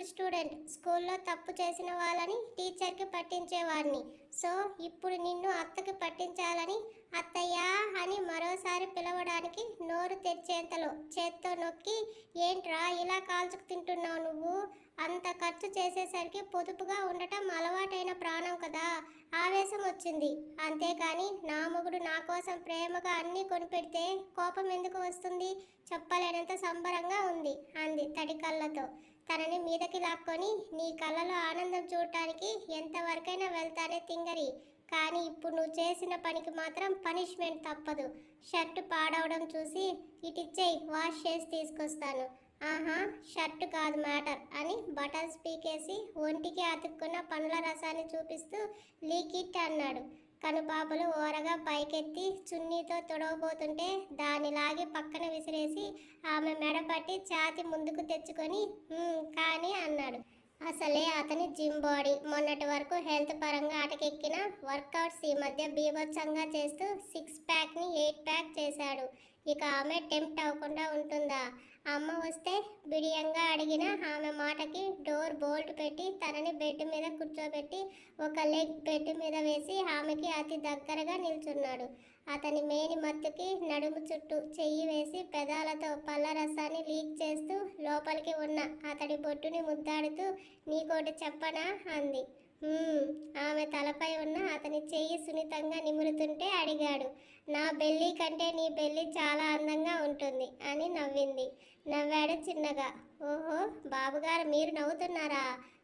Good student. స్కూల్లో తప్పు చేసిన వాళ్ళని టీచర్కి పట్టించేవాడిని. సో ఇప్పుడు నిన్ను అత్తకి పట్టించాలని అత్తయ్య అని మరోసారి పిలవడానికి నోరు తెరిచేంతలో చేత్తో నొక్కి, ఏంట్రా ఇలా కాల్చుకు తింటున్నావు నువ్వు? అంత ఖర్చు చేసేసరికి పొదుపుగా ఉండటం అలవాటైన ప్రాణం కదా. ఆవేశం వచ్చింది. అంతేకాని నా మొగుడు నా కోసం ప్రేమగా అన్నీ కొనిపెడితే కోపం ఎందుకు వస్తుంది? చెప్పలేనంత సంబరంగా ఉంది అంది తడి కళ్ళతో. తనని మీదకి లాక్కొని, నీ కళ్ళలో ఆనందం చూడటానికి ఎంతవరకైనా వెళ్తానే తింగరి. కానీ ఇప్పుడు నువ్వు చేసిన పనికి మాత్రం పనిష్మెంట్ తప్పదు. షర్టు పాడవడం చూసి ఇటిచ్చేయి, వాష్ చేసి తీసుకొస్తాను. ఆహా, షర్టు కాదు మ్యాటర్ అని బటన్స్ పీకేసి ఒంటికి అతుక్కున్న పండ్ల రసాన్ని చూపిస్తూ లీకిట్ అన్నాడు. కనుపాపలు ఓరగా పైకెత్తి చున్నీతో తొడవబోతుంటే దాన్ని లాగి పక్కన విసిరేసి ఆమె మెడపట్టి ఛాతి ముందుకు తెచ్చుకొని కానీ అన్నాడు. అసలే అతని జిమ్ బాడీ. మొన్నటి వరకు హెల్త్ పరంగా అటకెక్కిన వర్కౌట్స్ ఈ మధ్య బీభత్సంగా చేస్తూ 6 ప్యాక్ని 8 ప్యాక్ చేశాడు. ఇక ఆమె టెంప్ట్ అవ్వకుండా ఉంటుందా? అమ్మ వస్తే బిడియంగా అడిగిన ఆమె మాటకి డోర్ బోల్ట్ పెట్టి తనని బెడ్ మీద కూర్చోబెట్టి ఒక లెగ్ బెడ్ మీద వేసి ఆమెకి అతి దగ్గరగా నిల్చున్నాడు. అతని మేని మత్తుకి నడుము చుట్టూ చెయ్యి వేసి పెదాలతో పళ్ళ రసాన్ని లీక్ చేస్తూ లోపలికి ఉన్న అతడి బొట్టుని ముద్దాడుతూ, నీకోటి చెప్పనా అంది. ఆమె తలపై ఉన్న అతని చెయ్యి సున్నితంగా నిమురుతుంటే అడిగాడు. నా బెల్లి కంటే నీ బెల్లి చాలా అందంగా ఉంటుంది అని నవ్వింది. నవ్వాడు చిన్నగా. ఓహో బాబుగారు, మీరు నవ్వుతున్నారా?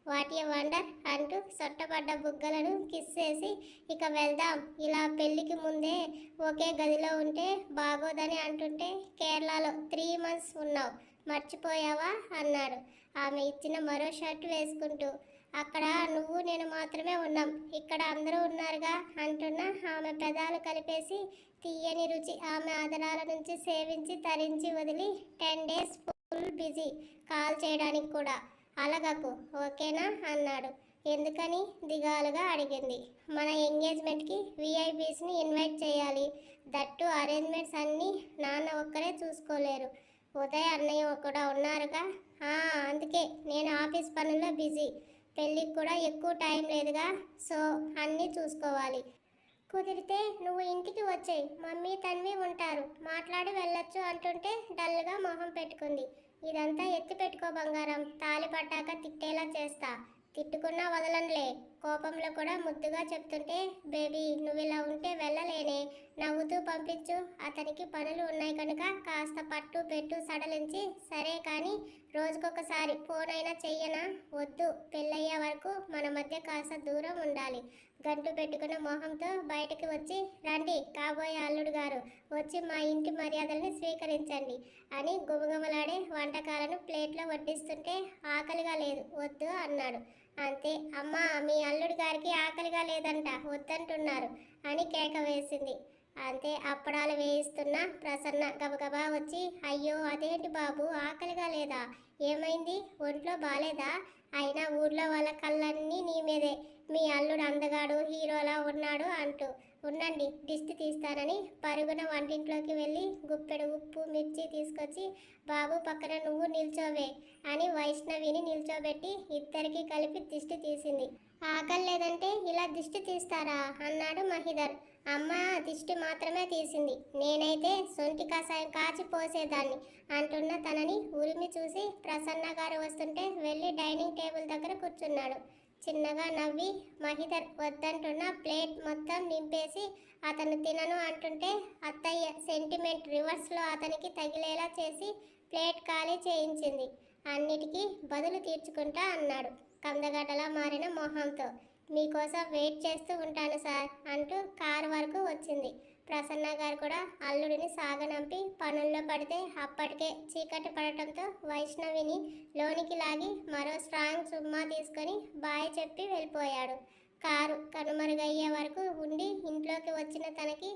వాట్ ఏ వండర్ అంటూ సొట్టపడ్డ బుగ్గలను కిస్ చేసి, ఇక వెళ్దాం. ఇలా పెళ్లికి ముందే ఒకే గదిలో ఉంటే బాగోదని అంటుంటే కేరళలో 3 months ఉన్నావు, మర్చిపోయావా అన్నాడు ఆమె ఇచ్చిన మరో షర్ట్ వేసుకుంటూ. అక్కడ నువ్వు నేను మాత్రమే ఉన్నాం, ఇక్కడ అందరూ ఉన్నారుగా అంటున్న ఆమె పెదాలు కలిపేసి తీయని రుచి ఆమె ఆదరాల నుంచి సేవించి తరించి వదిలి 10 days ఫుల్ బిజీ, కాల్ చేయడానికి కూడా అలగకు ఓకేనా అన్నాడు. ఎందుకని దిగాలుగా అడిగింది. మన ఎంగేజ్మెంట్కి విఐపీస్ని ఇన్వైట్ చేయాలి. దట్టు అరేంజ్మెంట్స్ అన్నీ నాన్న ఒక్కరే చూసుకోలేరు. ఉదయ్ అన్నయ్య కూడా ఉన్నారుగా. అందుకే నేను ఆఫీస్ పనుల్లో బిజీ. పెళ్ళికి కూడా ఎక్కువ టైం లేదుగా, సో అన్నీ చూసుకోవాలి. కుదిరితే నువ్వు ఇంటికి వచ్చేయి, మమ్మీ తన్వి ఉంటారు, మాట్లాడి వెళ్ళొచ్చు అంటుంటే డల్గా మొహం పెట్టుకుంది. ఇదంతా ఎత్తి పెట్టుకో బంగారం, తాలి పట్టాక తిట్టేలా చేస్తా. తిట్టుకున్నా వదలనులే. కోపంలో కూడా ముద్దుగా చెప్తుంటే, బేబీ నువ్వు ఇలా ఉంటే వెళ్ళలేనే, నవ్వుతూ పంపించు. అతనికి పనులు ఉన్నాయి కనుక కాస్త పట్టు పెట్టు సడలించి, సరే కానీ రోజుకొకసారి ఫోన్ అయినా చెయ్యనా? వద్దు, పెళ్ళయ్యే వరకు మన మధ్య కాస్త దూరం ఉండాలి. గంటు పెట్టుకున్న మొహంతో బయటికి వచ్చి, రండి కాబోయే అల్లుడు గారు, వచ్చి మా ఇంటి మర్యాదల్ని స్వీకరించండి అని గుమగుమలాడే వంటకాలను ప్లేట్లో వడ్డిస్తుంటే ఆకలిగా లేదు, వద్దు అన్నాడు. అంతే. అమ్మా, మీ అల్లుడి గారికి ఆకలిగా లేదంట, వద్దంటున్నారు అని కేక వేసింది. అంతే. అప్పడాలు వేయిస్తున్న ప్రసన్న గబగబా వచ్చి, అయ్యో అదేంటి బాబు, ఆకలిగా లేదా? ఏమైంది? ఒంట్లో బాలేదా? అయినా ఊర్లో వాళ్ళ కళ్ళన్నీ నీ మీదే, మీ అల్లుడు అందగాడు, హీరోలా ఉన్నాడు అంటూ. ఉండండి, దిష్టి తీస్తానని పరుగున వంటింట్లోకి వెళ్ళి గుప్పెడు ఉప్పు మిర్చి తీసుకొచ్చి, బాబు పక్కన నువ్వు నిల్చోవే అని వైష్ణవిని నిల్చోబెట్టి ఇద్దరికి కలిపి దిష్టి తీసింది. ఆకలి లేదంటే ఇలా దిష్టి తీస్తారా అన్నాడు మహిధర్. అమ్మ దిష్టి మాత్రమే తీసింది, నేనైతే సొంటి కషాయం కాచి పోసేదాన్ని అంటున్న తనని ఉరిమి చూసి ప్రసన్న గారు వస్తుంటే వెళ్ళి డైనింగ్ టేబుల్ దగ్గర కూర్చున్నాడు. చిన్నగా నవ్వి మహిధర్ వద్దంటున్న ప్లేట్ మొత్తం నింపేసి అతను తినను అంటుంటే అత్తయ్య సెంటిమెంట్ రివర్స్లో అతనికి తగిలేలా చేసి ప్లేట్ ఖాళీ చేయించింది. అన్నిటికీ బదులు తీర్చుకుంటా అన్నాడు కందగడ్డలా మారిన మొహంతో. మీకోసం వెయిట్ చేస్తూ ఉంటాను సార్ అంటూ కారు వరకు వచ్చింది. ప్రసన్న గారు కూడా అల్లుడిని సాగనంపి పనుల్లో పడితే అప్పటికే చీకటి పడటంతో వైష్ణవిని లోనికి లాగి మరో స్ట్రాంగ్ చుమ్మా తీసుకొని బాయ్ చెప్పి వెళ్ళిపోయాడు. కారు కనుమరుగయ్యే వరకు ఉండి ఇంట్లోకి వచ్చిన తనకి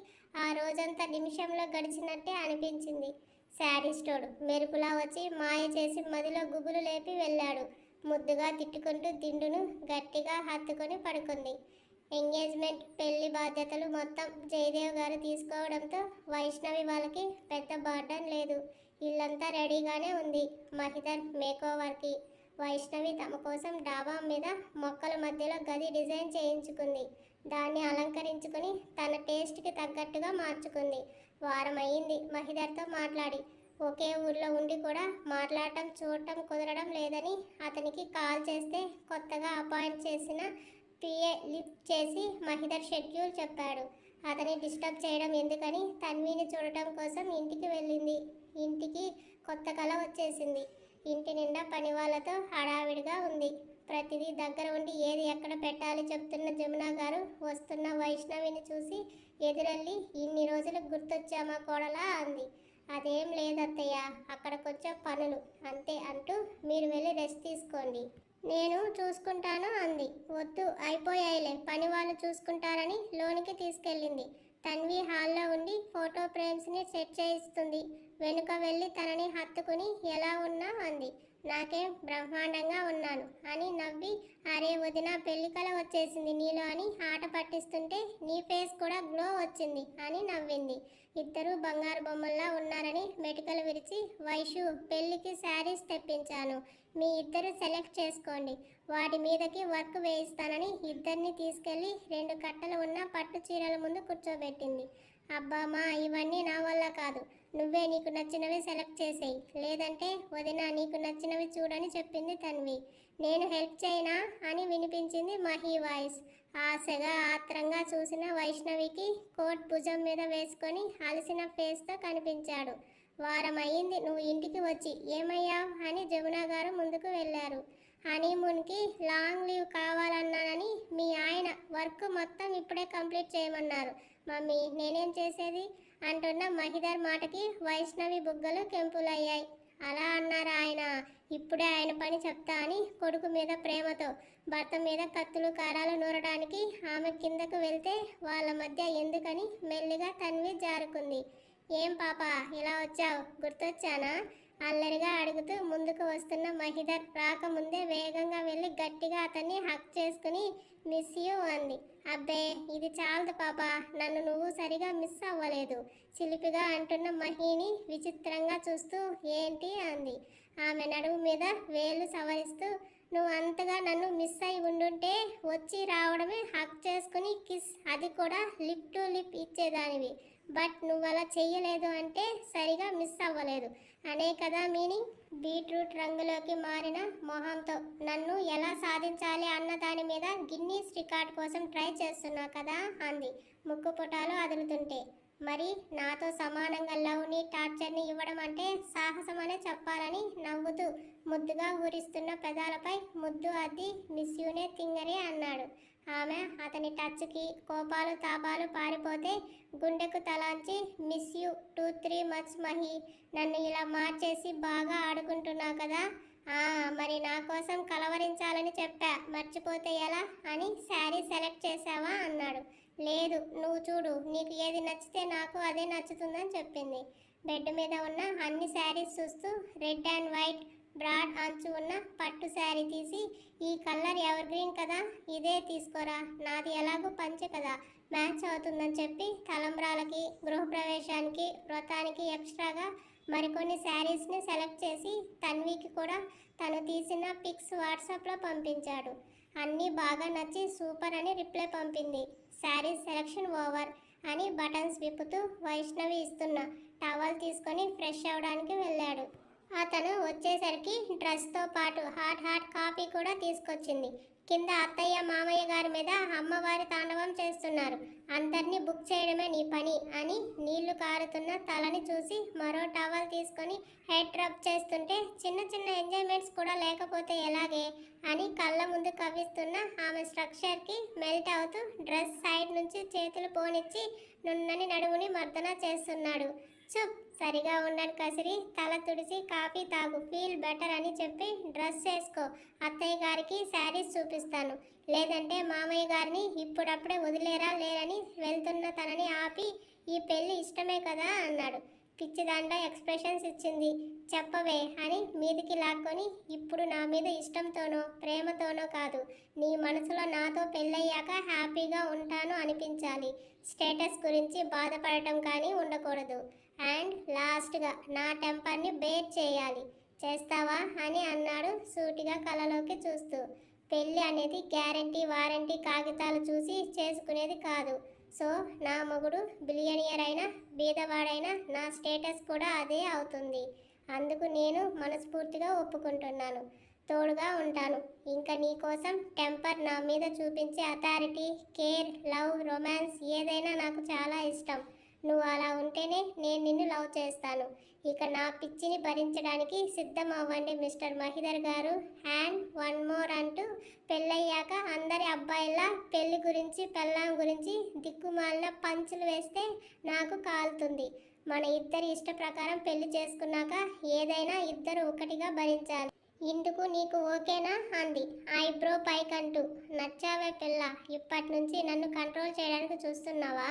ఆ రోజంతా నిమిషంలో గడిచినట్టే అనిపించింది. శాడిస్టోడు మెరుపులా వచ్చి మాయ చేసి మదిలో గుబులు లేపి వెళ్ళాడు. ముద్దుగా తిట్టుకుంటూ దిండును గట్టిగా హత్తుకొని పడుకుంది. ఎంగేజ్మెంట్ పెళ్లి బాధ్యతలు మొత్తం జయదేవ్ గారు తీసుకోవడంతో వైష్ణవి వాళ్ళకి పెద్ద బర్డన్ లేదు. ఇల్లంతా రెడీగానే ఉంది మహిధర్ మేకోవర్కి. వైష్ణవి తమ కోసం డాబా మీద మొక్కల మధ్యలో గది డిజైన్ చేయించుకుంది. దాన్ని అలంకరించుకుని తన టేస్ట్కి తగ్గట్టుగా మార్చుకుంది. వారం అయ్యింది మహిధర్తో మాట్లాడి. ఒకే ఊర్లో ఉండి కూడా మాట్లాడటం చూడటం కుదరడం లేదని అతనికి కాల్ చేస్తే కొత్తగా అపాయింట్ చేసిన పిఏ లిఫ్ట్ చేసి మహిధర్ షెడ్యూల్ చెప్పాడు. అతని డిస్టర్బ్ చేయడం ఎందుకని తన్విని చూడటం కోసం ఇంటికి వెళ్ళింది. ఇంటికి కొత్త కళ వచ్చేసింది. ఇంటి నిండా పని వాళ్ళతో హడావిడిగా ఉంది. ప్రతిదీ దగ్గర ఉండి ఏది ఎక్కడ పెట్టాలి చెప్తున్న జమున గారు వస్తున్న వైష్ణవిని చూసి ఎదురెళ్ళి ఇన్ని రోజులు గుర్తొచ్చామా కోడలా అంది. అదేం లేదత్తయ్య, అక్కడ కొంచెం పనులు అంతే అంటూ మీరు వెళ్ళి రెస్ట్ తీసుకోండి, నేను చూసుకుంటాను అంది. వద్దు, అయిపోయాయిలే, పని వాళ్ళు చూసుకుంటారని లోనికి తీసుకెళ్ళింది. తన్వి హాల్లో ఉండి ఫోటో ఫ్రేమ్స్ని సెట్ చేయిస్తుంది. వెనుక వెళ్ళి తనని హత్తుకుని ఎలా ఉన్నా అంది. నాకేం బ్రహ్మాండంగా ఉన్నాను అని నవ్వి, అరే వదిన పెళ్లి కళ వచ్చేసింది నీలో అని ఆట పట్టిస్తుంటే నీ ఫేస్ కూడా గ్లో వచ్చింది అని నవ్వింది. ఇద్దరూ బంగారు బొమ్మల్లా ఉన్నారని మెటికలు విరిచి, వైషు పెళ్లికి శారీస్ తెప్పించాను, మీ ఇద్దరు సెలెక్ట్ చేసుకోండి, వాటి మీదకి వర్క్ వేయిస్తానని ఇద్దరిని తీసుకెళ్ళి 2 కట్టలు ఉన్న పట్టు చీరల ముందు కూర్చోబెట్టింది. అబ్బా మా, ఇవన్నీ నా వల్ల కాదు, నువ్వే నీకు నచ్చినవి సెలెక్ట్ చేసేయి, లేదంటే వదిన నీకు నచ్చినవి చూడని చెప్పింది తన్వి. నేను హెల్ప్ చేయనా అని వినిపించింది మహి వాయిస్. ఆశగా ఆత్రంగా చూసిన వైష్ణవికి కోట్ భుజం మీద వేసుకొని అలసిన ఫేస్తో కనిపించాడు. వారం అయ్యింది నువ్వు ఇంటికి వచ్చి, ఏమయ్యావ్ అని జమున గారు ముందుకు వెళ్ళారు. హనీమూన్కి లాంగ్ లీవ్ కావాలన్నానని మీ ఆయన వర్క్ మొత్తం ఇప్పుడే కంప్లీట్ చేయమన్నారు. మమ్మీ నేనేం చేసేది అంటున్న మహిధర్ మాటకి వైష్ణవి బుగ్గలు కెంపులయ్యాయి. అలా అన్నారా ఆయన, ఇప్పుడే ఆయన పని చెప్తా అని కొడుకు మీద ప్రేమతో భర్త మీద కత్తులు కారాలు నూరడానికి ఆమె కిందకు వెళ్తే వాళ్ళ మధ్య ఎందుకని మెల్లిగా తన్వి జారుకుంది. ఏం పాప ఇలా వచ్చావు, గుర్తొచ్చానా అల్లరిగా అడుగుతూ ముందుకు వస్తున్న మహిధర్ రాకముందే వేగంగా వెళ్ళి గట్టిగా అతన్ని హక్ చేసుకుని మిస్ యూ అంది. అబ్బే ఇది చాలదు పాప, నన్ను నువ్వు సరిగా మిస్ అవ్వలేదు చిలిపిగా అంటున్న మహిని విచిత్రంగా చూస్తూ ఏంటి అంది. ఆమె నడుము మీద వేలు సవరిస్తూ, నువ్వు అంతగా నన్ను మిస్ అయి ఉండుంటే వచ్చి రావడమే హక్ చేసుకుని కిస్, అది కూడా లిప్ టు లిప్ ఇచ్చేదానివి, బట్ నువ్వు అలా చెయ్యలేదు అంటే సరిగా మిస్ అవ్వలేదు అనే కదా మీనింగ్. బీట్రూట్ రంగులోకి మారిన మొహంతో నన్ను ఎలా సాధించాలి అన్న దాని మీద గిన్నీస్ రికార్డ్ కోసం ట్రై చేస్తున్నా కదా అంది ముక్కు పుటాలు అదులుతుంటే. మరి నాతో సమానంగా లవ్ని టార్చర్ని ఇవ్వడం అంటే సాహసం అనే చెప్పాలని నవ్వుతూ ముద్దుగా ఊరిస్తున్న పెదాలపై ముద్దు అద్ది మిస్ యూనే తింగరే అన్నాడు. ఆమె అతని టచ్కి కోపాలు తాపాలు పారిపోతే గుండెకు తలాంచి, మిస్ యూ 2-3 మచ్ మహి, నన్ను ఇలా మార్చేసి బాగా ఆడుకుంటున్నావు కదా, మరి నా కోసం కలవరించాలని చెప్పా, మర్చిపోతే ఎలా అని శారీ సెలెక్ట్ చేసావా అన్నాడు. లేదు నువ్వు చూడు, నీకు ఏది నచ్చితే నాకు అదే నచ్చుతుందని చెప్పింది. బెడ్ మీద ఉన్న అన్ని శారీస్ చూస్తూ రెడ్ అండ్ వైట్ బ్రాడ్ అంచు ఉన్న పట్టు శారీ తీసి, ఈ కలర్ ఎవర్ గ్రీన్ కదా, ఇదే తీసుకోరా, నాది ఎలాగో పంచె కదా, మ్యాచ్ అవుతుందని చెప్పి తలంబ్రాలకి గృహప్రవేశానికి వ్రతానికి ఎక్స్ట్రాగా మరికొన్ని శారీస్ని సెలెక్ట్ చేసి తన్వికి కూడా తను తీసిన పిక్స్ వాట్సాప్లో పంపించాడు. అన్నీ బాగా నచ్చి సూపర్ అని రిప్లై పంపింది. శారీస్ సెలెక్షన్ ఓవర్ అని బటన్స్ విప్పుతూ వైష్ణవి ఇస్తున్న టవల్ తీసుకొని ఫ్రెష్ అవడానికి వెళ్ళాడు. అతను వచ్చేసరికి డ్రెస్తో పాటు హాట్ కాఫీ కూడా తీసుకొచ్చింది. కింద అత్తయ్య మామయ్య గారి మీద అమ్మవారి తాండవం చేస్తున్నారు, అందరినీ బుక్ చేయడమే నీ పని అని నీళ్లు కారుతున్న తలని చూసి మరో టవల్ తీసుకొని హెడ్ రబ్ చేస్తుంటే, చిన్న చిన్న ఎంజాయ్మెంట్స్ కూడా లేకపోతే ఎలాగే అని కళ్ళ ముందు కవ్విస్తున్న ఆమె స్ట్రక్చర్కి మెల్ట్ అవుతూ డ్రెస్ సైడ్ నుంచి చేతులు పోనిచ్చి నున్నని నడుముని మర్దన చేస్తున్నాడు. చుప్, సరిగా ఉండని కసిరి తల తుడిసి కాఫీ తాగు, ఫీల్ బెటర్ అని చెప్పి డ్రెస్ వేసుకో, అత్తయ్య గారికి శారీస్ చూపిస్తాను, లేదంటే మామయ్య గారిని ఇప్పుడప్పుడే వదిలేరా లేరని వెళ్తున్న తనని ఆపి, ఈ పెళ్ళి ఇష్టమే కదా అన్నాడు. పిచ్చిదాంట్లో ఎక్స్ప్రెషన్స్ ఇచ్చింది. చెప్పవే అని మీదికి లాక్కొని, ఇప్పుడు నా మీద ఇష్టంతోనో ప్రేమతోనో కాదు, నీ మనసులో నాతో పెళ్ళయ్యాక హ్యాపీగా ఉంటాను అనిపించాలి, స్టేటస్ గురించి బాధపడటం కానీ ఉండకూడదు, అండ్ లాస్ట్గా నా టెంపర్ని బేర్ చేయాలి, చేస్తావా అని అన్నాడు సూటిగా కళ్ళలోకి చూస్తూ. పెళ్ళి అనేది గ్యారంటీ వారంటీ కాగితాలు చూసి చేసుకునేది కాదు. సో నా మొగుడు బిలియనియర్ అయినా బీదవాడైనా నా స్టేటస్ కూడా అదే అవుతుంది. అందుకు నేను మనస్ఫూర్తిగా ఒప్పుకుంటున్నాను. తోడుగా ఉంటాను. ఇంకా నీకోసం టెంపర్ నా మీద చూపించే అథారిటీ, కేర్, లవ్, రొమాన్స్ ఏదైనా నాకు చాలా ఇష్టం. నువ్వు అలా ఉంటేనే నేను నిన్ను లవ్ చేస్తాను. ఇక నా పిచ్చిని భరించడానికి సిద్ధం అవ్వండి మిస్టర్ మహిదర్ గారు. అండ్ వన్ మోర్ అంటూ పెళ్ళయ్యాక అందరి అబ్బాయిలా పెళ్లి గురించి పెళ్ళాం గురించి దిక్కుమాలిన పంచులు వేస్తే నాకు కాలుతుంది. మన ఇద్దరి ఇష్ట ప్రకారం పెళ్లి చేసుకున్నాక ఏదైనా ఇద్దరు ఒకటిగా భరించాలి. ఇందుకు నీకు ఓకేనా అంది ఐబ్రో పైకంటూ. నచ్చావే పిల్ల, ఇప్పటి నుంచి నన్ను కంట్రోల్ చేయడానికి చూస్తున్నావా?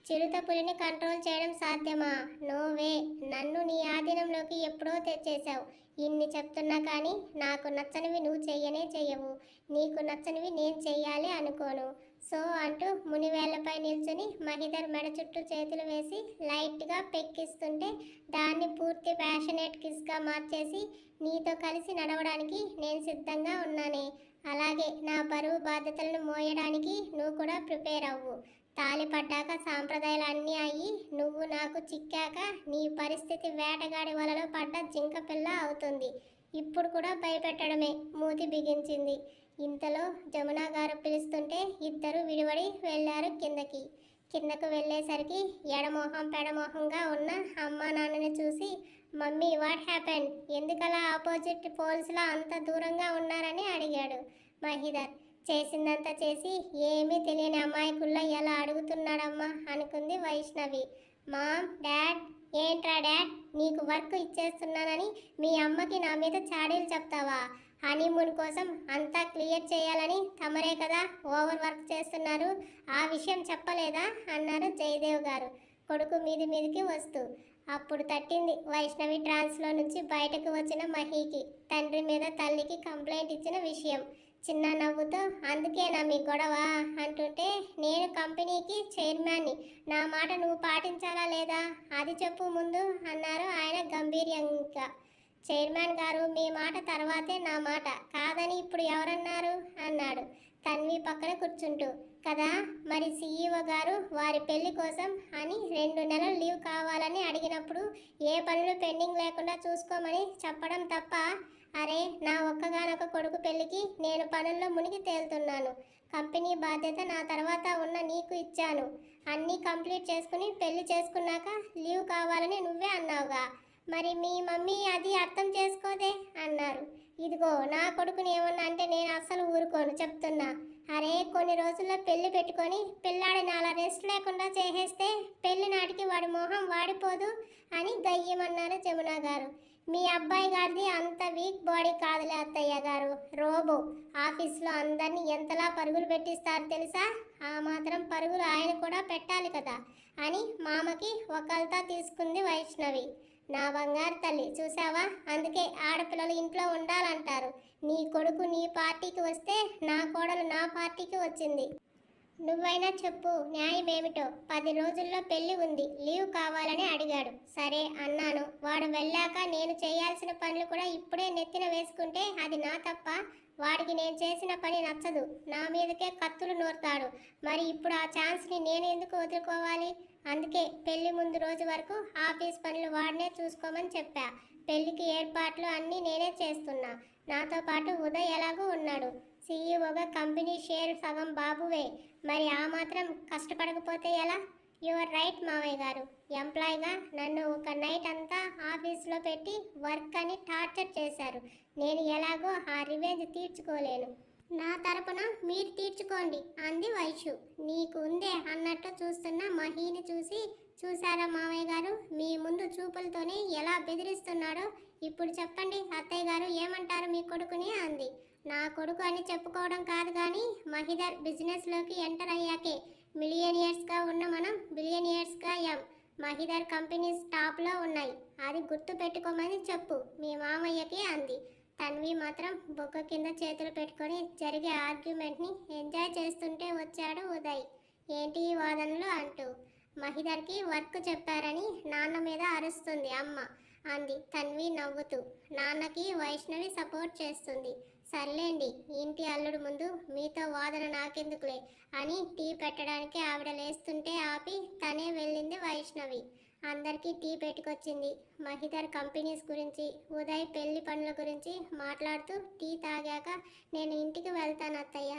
చిరుత పులిని కంట్రోల్ చేయడం సాధ్యమా? నోవే. నన్ను నీ ఆధీనంలోకి ఎప్పుడో తెచ్చేశావు. ఇన్ని చెప్తున్నా కానీ నాకు నచ్చనివి నువ్వు చెయ్యనే చెయ్యవు. నీకు నచ్చనివి నేను చెయ్యాలి అనుకోను. సో అంటూ మునివేళ్లపై నిల్చుని మహిదర్ మెడ చుట్టూ చేతులు వేసి లైట్గా పెక్కిస్తుంటే దాన్ని పూర్తి ప్యాషనేట్ కిస్గా మార్చేసి, నీతో కలిసి నడవడానికి నేను సిద్ధంగా ఉన్నానే. అలాగే నా బరువు బాధ్యతలను మోయడానికి నువ్వు కూడా ప్రిపేర్ అవ్వు. తాలి పడ్డాక సాంప్రదాయాలు అన్నీ అయ్యి నువ్వు నాకు చిక్కాక నీ పరిస్థితి వేటగాడి వలలో పడ్డ జింక పిల్ల అవుతుంది. ఇప్పుడు కూడా భయపెట్టడమే. మూతి బిగించింది. ఇంతలో జమున గారు పిలుస్తుంటే ఇద్దరు విడివడి వెళ్ళారు కిందకి. కిందకు వెళ్ళేసరికి ఎడమోహం పెడమోహంగా ఉన్న అమ్మా నాన్నని చూసి, మమ్మీ వాట్ హ్యాపెండ్, ఎందుకలా ఆపోజిట్ పోల్స్లా అంత దూరంగా ఉన్నారని అడిగాడు మహిదర్. చేసిందంతా చేసి ఏమీ తెలియని అమాయకుల్లో ఎలా అడుగుతున్నాడమ్మా అనుకుంది వైష్ణవి. Mom, dad. ఏంట్రా డాడ్, నీకు వర్క్ ఇచ్చేస్తున్నానని మీ అమ్మకి నా మీద చాడీలు చెప్తావా? హనీమూన్ కోసం అంతా క్లియర్ చేయాలని తమరే కదా ఓవర్ వర్క్ చేస్తున్నారు. ఆ విషయం చెప్పలేదా అన్నారు జయదేవ్ గారు కొడుకు మీదికి వస్తూ. అప్పుడు తట్టింది వైష్ణవి ట్రాన్స్లో నుంచి బయటకు వచ్చిన మహీకి తండ్రి మీద తల్లికి కంప్లైంట్ ఇచ్చిన విషయం. చిన్న నవ్వుతో, అందుకేనా మీ గొడవ అంటుంటే, నేను కంపెనీకి చైర్మన్ని, నా మాట నువ్వు పాటించాలా లేదా అది చెప్పు ముందు అన్నారు ఆయన గంభీర్యంగా. చైర్మన్ గారు, మీ మాట తర్వాతే నా మాట, కాదని ఇప్పుడు ఎవరన్నారు అన్నాడు తన్వి పక్కన కూర్చుంటూ. కదా, మరి సీఈఓ గారు వారి పెళ్లి కోసం అని 2 నెలలు లీవ్ కావాలని అడిగినప్పుడు ఏ పనులు పెండింగ్ లేకుండా చూసుకోమని చెప్పడం తప్ప? అరే, నా ఒక్కగానొక్క కొడుకు పెళ్లికి నేను పనుల్లో మునిగి తేలుతున్నాను. కంపెనీ బాధ్యత నా తర్వాత ఉన్న నీకు ఇచ్చాను. అన్నీ కంప్లీట్ చేసుకుని పెళ్లి చేసుకున్నాక లీవ్ కావాలని నువ్వే అన్నావుగా. మరి మీ మమ్మీ అది అర్థం చేసుకోదే అన్నారు. ఇదిగో, నా కొడుకుని ఏమన్నా అంటే నేను అస్సలు ఊరుకోను చెప్తున్నా. అరే, కొన్ని రోజుల్లో పెళ్లి పెట్టుకొని పిల్లాడిని అలా రెస్ట్ లేకుండా చేసేస్తే పెళ్లి నాటికి వాడి మొహం వాడిపోదు అని గయ్యమన్నారు జమున గారు. మీ అబ్బాయి గారిది అంత వీక్ బాడీ కాదులే అత్తయ్య గారు, రోబో. ఆఫీస్లో అందరినీ ఎంతలా పరుగులు పెట్టిస్తారు తెలుసా? ఆ మాత్రం పరుగులు ఆయన కూడా పెట్టాలి కదా అని మామకి ఒకల్తా తీసుకుంది వైష్ణవి. నా బంగారు తల్లి, చూసావా, అందుకే ఆడపిల్లలు ఇంట్లో ఉండాలంటారు. నీ కొడుకు నీ పార్టీకి వస్తే నా కోడలు నా పార్టీకి వచ్చింది. నువ్వైనా చెప్పు న్యాయం ఏమిటో. 10 రోజుల్లో పెళ్లి ఉంది, లీవ్ కావాలని అడిగాడు. సరే అన్నాను. వాడు వెళ్ళాక నేను చేయాల్సిన పనులు కూడా ఇప్పుడే నెత్తిన వేసుకుంటే అది నా తప్ప? వాడికి నేను చేసిన పని నచ్చదు, నా మీదకే కత్తులు నూరుతాడు. మరి ఇప్పుడు ఆ ఛాన్స్ని నేను ఎందుకు వదులుకోవాలి? అందుకే పెళ్లి ముందు రోజు వరకు ఆఫీస్ పనులు వాడినే చూసుకోమని చెప్పా. పెళ్లికి ఏర్పాట్లు అన్నీ నేనే చేస్తున్నా. నాతో పాటు ఉదయ్ ఎలాగూ ఉన్నాడు. సీఈఓగా కంపెనీ షేర్ సగం బాబువే. మరి ఆ మాత్రం కష్టపడకపోతే ఎలా? యువర్ రైట్ మావయ్య గారు. ఎంప్లాయ్గా నన్ను ఒక నైట్ అంతా ఆఫీస్లో పెట్టి వర్క్ అని టార్చర్ చేశారు. నేను ఎలాగో ఆ రివెంజ్ తీర్చుకోలేను. నా తరపున మీరు తీర్చుకోండి అంది వైషు. నీకు ఉందే అన్నట్టు చూస్తున్న మహీని చూసి, చూసారా మావయ్య గారు, మీ ముందు చూపులతోనే ఎలా బెదిరిస్తున్నాడో. ఇప్పుడు చెప్పండి అత్తయ్య గారు, ఏమంటారు మీ కొడుకుని అంది. నా కొడుకు అని చెప్పుకోవడం కాదు కానీ మహిదర్ బిజినెస్లోకి ఎంటర్ అయ్యాకే మిలియనియర్స్గా ఉన్న మనం బిలియనియర్స్గా అయ్యాం. మహిదర్ కంపెనీస్ టాప్లో ఉన్నాయి, అది గుర్తు పెట్టుకోమని చెప్పు మీ మామయ్యకి అంది. తన్వి మాత్రం బొగ్గ కింద చేతులు పెట్టుకొని జరిగే ఆర్గ్యుమెంట్ని ఎంజాయ్ చేస్తుంటే వచ్చాడు ఉదయ్. ఏంటి వాదనలు అంటూ. మహిదర్కి వర్క్ చెప్పారని నాన్న మీద అరుస్తుంది అమ్మ. అంది తన్వి నవ్వుతూ. నాన్నకి వైష్ణవి సపోర్ట్ చేస్తుంది. సర్లేండి, ఇంటి అల్లుడు ముందు మీతో వాదన నాకెందుకులే అని టీ పెట్టడానికి ఆవిడ లేస్తుంటే ఆపి తనే వెళ్ళింది వైష్ణవి. అందరికీ టీ పెట్టుకొచ్చింది. మహిధర్ కంపెనీస్ గురించి, ఉదయ్ పెళ్లి పనుల గురించి మాట్లాడుతూ టీ తాగాక నేను ఇంటికి వెళ్తాను అత్తయ్య,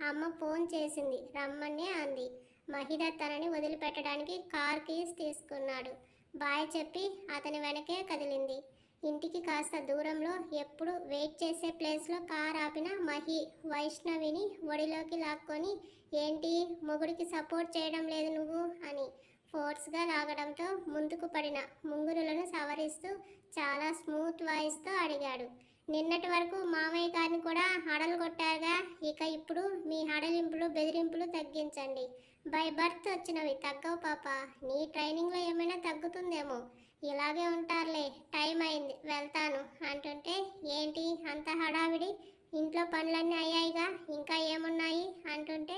అమ్మ ఫోన్ చేసింది రమ్మనే అంది. మహిధర్ తనని వదిలిపెట్టడానికి కార్ కీస్ తీసుకున్నాడు. బాయ్ చెప్పి అతని వెనకే కదిలింది. ఇంటికి కాస్త దూరంలో ఎప్పుడు వెయిట్ చేసే ప్లేస్లో కార్ ఆపిన మహి వైష్ణవిని ఒడిలోకి లాక్కొని, ఏంటి మొగుడికి సపోర్ట్ చేయడం లేదు నువ్వు అని ఫోర్స్గా లాగడంతో ముందుకు పడిన ముంగురులను సవరిస్తూ చాలా స్మూత్ వాయిస్తో అడిగాడు. నిన్నటి వరకు మామయ్య గారిని కూడా హడలు కొట్టారుగా, ఇక ఇప్పుడు మీ హడలింపులు బెదిరింపులు తగ్గించండి. బై బర్త్ వచ్చినవి తగ్గవు పాప, నీ ట్రైనింగ్లో ఏమైనా తగ్గుతుందేమో. ఇలాగే ఉంటారులే, టైం అయింది వెళ్తాను అంటుంటే, ఏంటి అంత హడావిడి, ఇంట్లో పనులన్నీ అయ్యాయిగా ఇంకా ఏమున్నాయి అంటుంటే,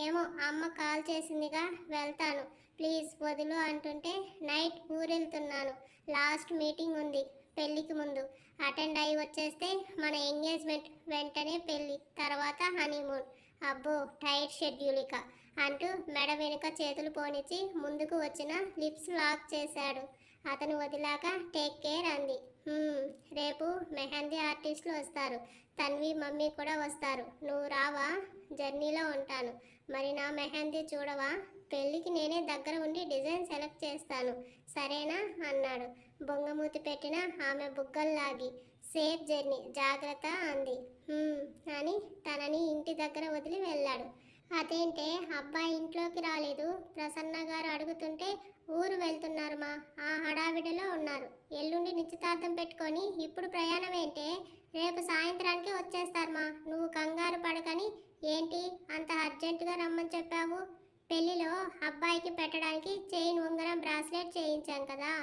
ఏమో అమ్మ కాల్ చేసిందిగా వెళ్తాను ప్లీజ్ వదులు అంటుంటే, నైట్ ఊరెళ్తున్నాను, లాస్ట్ మీటింగ్ ఉంది పెళ్ళికి ముందు, అటెండ్ అయ్యి వచ్చేస్తే మన ఎంగేజ్మెంట్, వెంటనే పెళ్ళి, తర్వాత హనీమూన్. అబ్బో టైట్ షెడ్యూల్ ఇక అంటూ మెడ వెనుక చేతులు పోనిచ్చి ముందుకు వచ్చిన లిప్స్ లాక్ చేశాడు. అతను వదిలాక టేక్ కేర్ అంది. రేపు మెహందీ ఆర్టిస్టులు వస్తారు, తన్వి మమ్మీ కూడా వస్తారు, నువ్వు రావా? జర్నీలో ఉంటాను. మరి నా మెహందీ చూడవా? పెళ్ళికి నేనే దగ్గర ఉండి డిజైన్ సెలెక్ట్ చేస్తాను, సరేనా అన్నాడు బొంగమూతి పెట్టిన ఆమె బుగ్గల్లాగి. సేఫ్ జర్నీ, జాగ్రత్త అంది. అని తనని ఇంటి దగ్గర వదిలి వెళ్ళాడు. అదేంటే అబ్బాయి ఇంట్లోకి రాలేదు, ప్రసన్న గారు అడుగుతుంటే ఊరు వెళ్తున్నారు మా, ఆ హడావిడిలో ఉన్నారు, ఎల్లుండి నిశ్చితార్థం పెట్టుకొని ఇప్పుడు ప్రయాణం ఏంటే, రేపు సాయంత్రానికి వచ్చేస్తారు మా, నువ్వు కంగారు పడకని. ఏంటి అంత అర్జెంటుగా రమ్మని చెప్పావు? పెళ్లిలో అబ్బాయికి పెట్టడానికి చైన్ ఉంగరం బ్రాస్లెట్ చేయించాం కదా,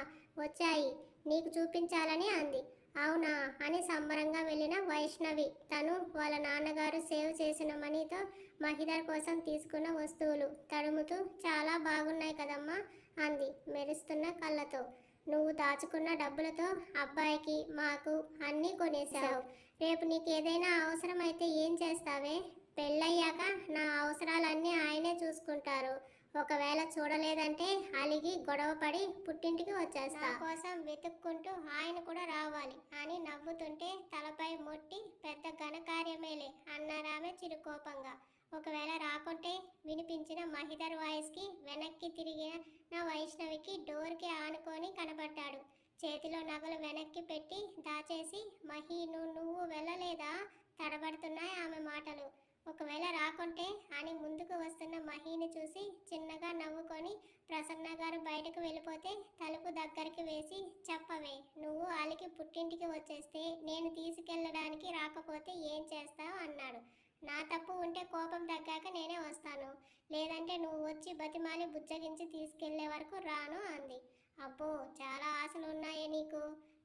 వచ్చాయి, నీకు చూపించాలని అంది. అవునా అని సంబరంగా వెళ్ళిన వైష్ణవి తను వాళ్ళ నాన్నగారు సేవ్ చేసిన మనీతో మహిధర్ కోసం తీసుకున్న వస్తువులు తడుముతూ, చాలా బాగున్నాయి కదమ్మా అంది మెరుస్తున్న కళ్ళతో. నువ్వు దాచుకున్న డబ్బులతో అబ్బాయికి మాకు అన్నీ కొనేశావు, రేపు నీకు ఏదైనా అవసరమైతే ఏం చేస్తావే? పెళ్ళయ్యాక నా అవసరాలన్నీ ఆయనే చూసుకుంటారు, ఒకవేళ చూడలేదంటే అలిగి గొడవపడి పుట్టింటికి వచ్చేస్తా, కోసం వెతుక్కుంటూ ఆయన కూడా రావాలి అని నవ్వుతుంటే తలపై మొట్టి, పెద్ద ఘనకార్యమేలే అన్నారామె చిరుకోపంగా. ఒకవేళ రాకుంటే వినిపించిన మహిధర్ వాయిస్కి వెనక్కి తిరిగిన వైష్ణవికి డోర్కి ఆనుకొని కనబడ్డాడు. చేతిలో నగలు వెనక్కి పెట్టి దాచేసి, మహి నువ్వు వెళ్ళలేదా? తడబడుతున్నాయి ఆమె మాటలు. ఒకవేళ రాకుంటే అని ముందుకు వస్తున్న మహిని చూసి చిన్నగా నవ్వుకొని, ప్రసన్న గారు బయటకు వెళ్ళిపోతే తలుపు దగ్గరికి వేసి, చెప్పవే, నువ్వు అలికి పుట్టింటికి వచ్చేస్తే నేను తీసుకెళ్ళడానికి రాకపోతే ఏం చేస్తావు అన్నాడు. నా తప్పు ఉంటే కోపం తగ్గాక నేనే వస్తాను, లేదంటే నువ్వు వచ్చి బతిమాలి బుజ్జగించి తీసుకెళ్లే వరకు రాను అంది. అబ్బో చాలా ఆశలు ఉన్నాయే నీకు.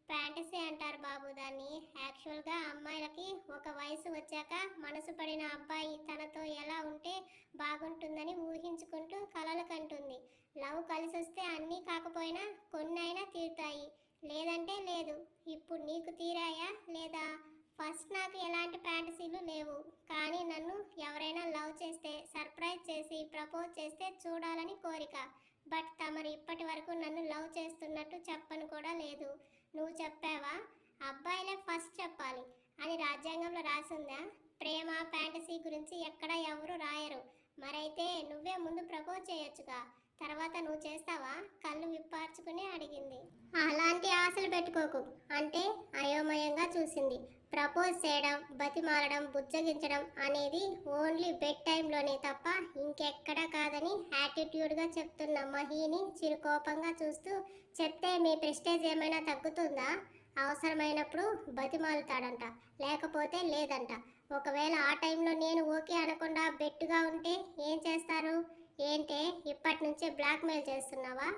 ఫ్యాంటసీ అంటారు బాబు దాన్ని. యాక్చువల్గా అమ్మాయిలకి ఒక వయసు వచ్చాక మనసు పడిన అబ్బాయి తనతో ఎలా ఉంటే బాగుంటుందని ఊహించుకుంటూ కలలు కంటుంది. లవ్ కలిసి వస్తే అన్నీ కాకపోయినా కొన్ని అయినా తీరుతాయి, లేదంటే లేదు. ఇప్పుడు నీకు తీరాయా లేదా? ఫస్ట్ నాకు ఎలాంటి ఫ్యాంటసీలు లేవు, కానీ నన్ను ఎవరైనా లవ్ చేస్తే సర్ప్రైజ్ చేసి ప్రపోజ్ చేస్తే చూడాలని కోరిక. బట్ తమరు ఇప్పటి వరకు నన్ను లవ్ చేస్తున్నట్టు చెప్పను కూడా లేదు. నువ్వు చెప్పావా? అబ్బాయిలే ఫస్ట్ చెప్పాలి అని రాజ్యాంగంలో రాసిందా? ప్రేమ ఫ్యాంటసీ గురించి ఎక్కడ ఎవరు రాయరు. మరైతే నువ్వే ముందు ప్రపోజ్ చేయొచ్చుగా, తర్వాత నువ్వు చేస్తావా? కళ్ళు విప్పార్చుకుని అడిగింది. అలాంటి ఆశలు పెట్టుకోకు అంటే అయోమయంగా చూసింది. ప్రపోజ్ చేయడం, బతిమాలడం, బుజ్జగించడం అనేది ఓన్లీ బెడ్ టైంలోనే తప్ప ఇంకెక్కడా కాదని యాటిట్యూడ్గా చెప్తున్న మహిని చిరుకోపంగా చూస్తూ, చెప్తే మీ ప్రెస్టేజ్ ఏమైనా తగ్గుతుందా? అవసరమైనప్పుడు బతిమాలుతాడంట, లేకపోతే లేదంట. ఒకవేళ ఆ టైంలో నేను ఓకే అనకుండా బెట్టుగా ఉంటే ఏం చేస్తారు? ఏంటే ఇప్పటి నుంచే బ్లాక్మెయిల్ చేస్తున్నావా?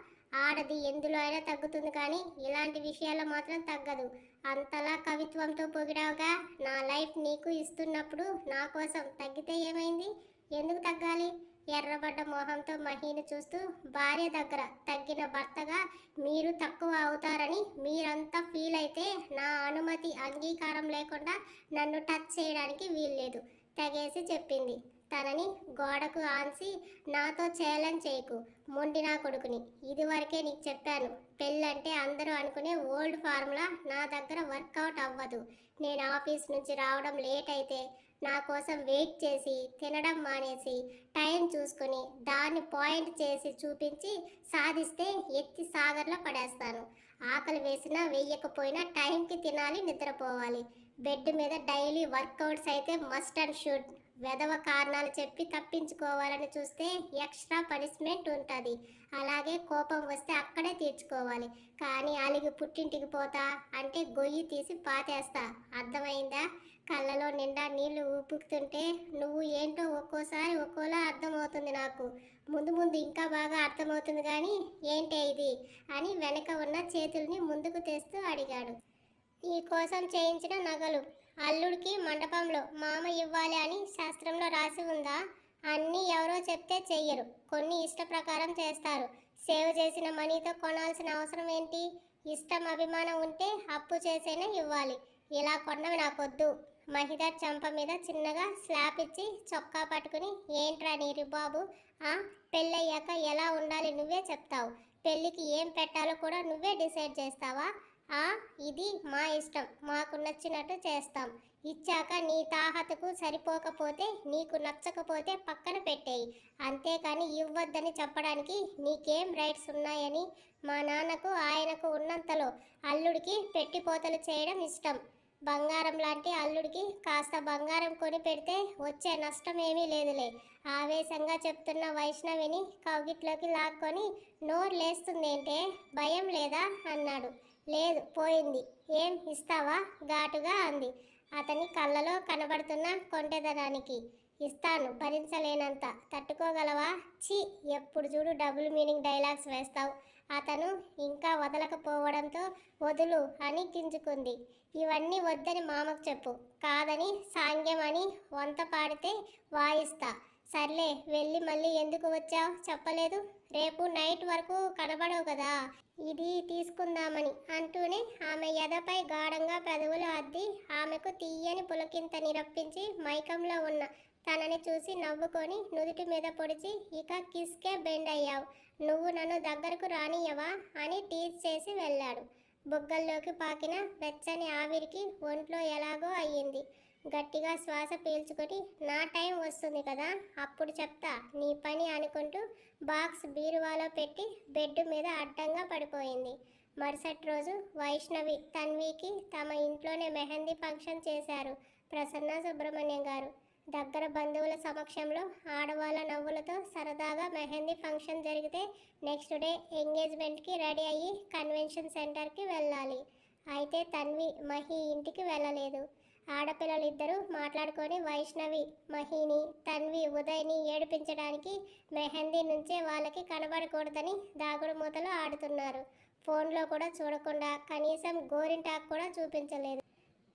ఆడది ఎందులో అయినా తగ్గుతుంది, కానీ ఇలాంటి విషయాల్లో మాత్రం తగ్గదు. అంతలా కవిత్వంతో పొగిడావుగా, నా లైఫ్ నీకు ఇస్తున్నప్పుడు నా కోసం తగ్గితే ఏమైంది? ఎందుకు తగ్గాలి? ఎర్రబడ్డ మొహంతో మహిని చూస్తూ భార్య దగ్గర తగ్గిన భర్తగా మీరు తక్కువ అవుతారని మీరంతా ఫీల్ అయితే నా అనుమతి అంగీకారం లేకుండా నన్ను టచ్ చేయడానికి వీల్లేదు తెగేసి చెప్పింది. తనని గోడకు ఆన్సి నాతో ఛాలెంజ్ చేయకు మొండి నా కొడుకుని. ఇదివరకే నీకు చెప్పాను, పెళ్ళంటే అందరూ అనుకునే ఓల్డ్ ఫార్ములా నా దగ్గర వర్కౌట్ అవ్వదు. నేను ఆఫీస్ నుంచి రావడం లేట్ అయితే నా కోసం వెయిట్ చేసి తినడం మానేసి టైం చూసుకుని దాన్ని పాయింట్ చేసి చూపించి సాధిస్తే ఎత్తి సాగర్లో పడేస్తాను. ఆకలి వేసినా వెయ్యకపోయినా టైంకి తినాలి, నిద్రపోవాలి. బెడ్ మీద డైలీ వర్కౌట్స్ అయితే మస్ట్ అండ్ షుడ్. వెధవ కారణాలు చెప్పి తప్పించుకోవాలని చూస్తే ఎక్స్ట్రా పనిష్మెంట్ ఉంటుంది. అలాగే కోపం వస్తే అక్కడే తీర్చుకోవాలి. కానీ అలిగి పుట్టింటికి పోతా అంటే గొయ్యి తీసి పాతేస్తా. అర్థమైందా? కళ్ళలో నిండా నీళ్లు ఊపుతుంటే నువ్వు ఏంటో ఒక్కోసారి ఒక్కోలా అర్థమవుతుంది నాకు. ముందు ముందు ఇంకా బాగా అర్థమవుతుంది. కానీ ఏంటే ఇది అని వెనక ఉన్న చేతుల్ని ముందుకు తెస్తూ అడిగాడు. ఈ కోసం చేయించిన నగలు అల్లుడికి మండపంలో మామ ఇవ్వాలి అని శాస్త్రంలో రాసి ఉందా? అన్నీ ఎవరో చెప్తే చెయ్యరు, కొన్ని ఇష్ట ప్రకారం చేస్తారు. సేవ్ చేసిన మనీతో కొనాల్సిన అవసరం ఏంటి? ఇష్టం అభిమానం ఉంటే అప్పు చేసేనే ఇవ్వాలి. ఇలా కొన్నవి నాకొద్దు. మహిళ చంప మీద చిన్నగా స్లాప్ ఇచ్చి చొక్కా పట్టుకుని ఏంట్రా నీ రిబాబు? పెళ్ళయ్యాక ఎలా ఉండాలి నువ్వే చెప్తావు. పెళ్ళికి ఏం పెట్టాలో కూడా నువ్వే డిసైడ్ చేస్తావా? ఇది మా ఇష్టం, మాకు నచ్చినట్టు చేస్తాం. ఇచ్చాక నీ తాహతకు సరిపోకపోతే నీకు నచ్చకపోతే పక్కన పెట్టేయి. అంతేకాని ఇవ్వద్దని చెప్పడానికి నీకేం రైట్స్ ఉన్నాయని? మా నాన్నకు ఆయనకు ఉన్నంతలో అల్లుడికి పెట్టిపోతలు చేయడం ఇష్టం. బంగారం లాంటి అల్లుడికి కాస్త బంగారం కొని పెడితే వచ్చే నష్టం ఏమీ లేదులే. ఆవేశంగా చెప్తున్న వైష్ణవిని కౌగిట్లోకి లాక్కొని నోరు లేస్తుందేంటే, భయం లేదా అన్నాడు. లేదు, పోయింది. ఏం ఇస్తావా ఘాటుగా అంది అతని కళ్ళలో కనబడుతున్న కొంటెదనానికి. ఇస్తాను, భరించలేనంత. తట్టుకోగలవా? చి, ఎప్పుడు చూడు డబుల్ మీనింగ్ డైలాగ్స్ వేస్తావు. అతను ఇంకా వదలకపోవడంతో వదులు అని గింజుకుంది. ఇవన్నీ వద్దని మామకు చెప్పు, కాదని సాంగ్యం అని వంత పాడితే వాయిస్తా. సర్లే, వెళ్ళి మళ్ళీ ఎందుకు వచ్చావు చెప్పలేదు? రేపు నైట్ వరకు కనబడవు కదా, ఇది తీసుకుందామని అంటూనే ఆమె ఎదపై గాఢంగా పెదవులు అద్ది ఆమెకు తీయని పులకింతని రప్పించి మైకంలో ఉన్న తనని చూసి నవ్వుకొని నుదుటి మీద పొడిచి ఇక కిస్కే బెండ్ అయ్యావు, నువ్వు నన్ను దగ్గరకు రానియవా అని టీజ్ చేసి వెళ్ళాడు. బుగ్గల్లోకి పాకిన వెచ్చని ఆవిరికి ఒంట్లో ఎలాగో అయ్యింది. గట్టిగా శ్వాస పీల్చుకొని నా టైం వస్తుంది కదా అప్పుడు చెప్తా నీ పని అనుకుంటూ బాక్స్ బీరువాలో పెట్టి బెడ్ మీద అడ్డంగా పడిపోయింది. మరుసటి రోజు వైష్ణవి తన్వికి తమ ఇంట్లోనే మెహందీ ఫంక్షన్ చేశారు ప్రసన్న సుబ్రహ్మణ్యం గారు. దగ్గర బంధువుల సమక్షంలో ఆడవాళ్ళ నవ్వులతో సరదాగా మెహందీ ఫంక్షన్ జరిగితే నెక్స్ట్ డే ఎంగేజ్మెంట్కి రెడీ అయ్యి కన్వెన్షన్ సెంటర్కి వెళ్ళాలి. అయితే తన్వి మహి ఇంటికి వెళ్ళలేదు. ఆడపిల్లలిద్దరూ మాట్లాడుకొని వైష్ణవి మహిని తన్వి ఉదయ్ని ఏడిపించడానికి మెహందీ నుంచే వాళ్ళకి కనబడకూడదని దాగుడు మూతలు ఆడుతున్నారు. ఫోన్లో కూడా చూడకుండా కనీసం గోరింటాకు కూడా చూపించలేదు.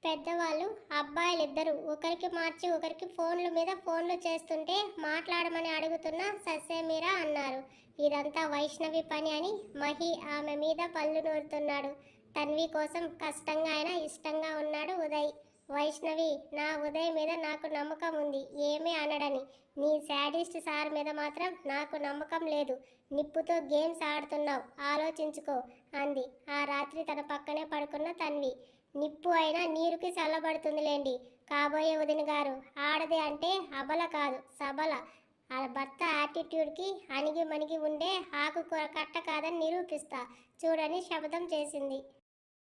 పెద్దవాళ్ళు అబ్బాయిలిద్దరూ ఒకరికి మార్చి ఒకరికి ఫోన్ల మీద ఫోన్లు చేస్తుంటే మాట్లాడమని అడుగుతున్న సస్యమీరా అన్నారు. ఇదంతా వైష్ణవి పని అని మహి ఆమె మీద పళ్ళు నూరుతున్నాడు. తన్వి కోసం కష్టంగా అయినా ఇష్టంగా ఉన్నాడు ఉదయ్. వైష్ణవి, నా ఉదయ్ మీద నాకు నమ్మకం ఉంది, ఏమీ అనడని. నీ శాడిస్ట్ సార్ మీద మాత్రం నాకు నమ్మకం లేదు. నిప్పుతో గేమ్స్ ఆడుతున్నావు, ఆలోచించుకో అంది ఆ రాత్రి తన పక్కనే పడుకున్న తన్వి. నిప్పు అయినా నీరుకి చల్లబడుతుందిలేండి కాబోయే వదిన గారు. ఆడది అంటే అబల కాదు సబల. ఆ భర్త యాటిట్యూడ్కి అణిగి మణిగి ఉండే ఆకుకూర కట్ట కాదని నిరూపిస్తా చూడని శపథం చేసింది.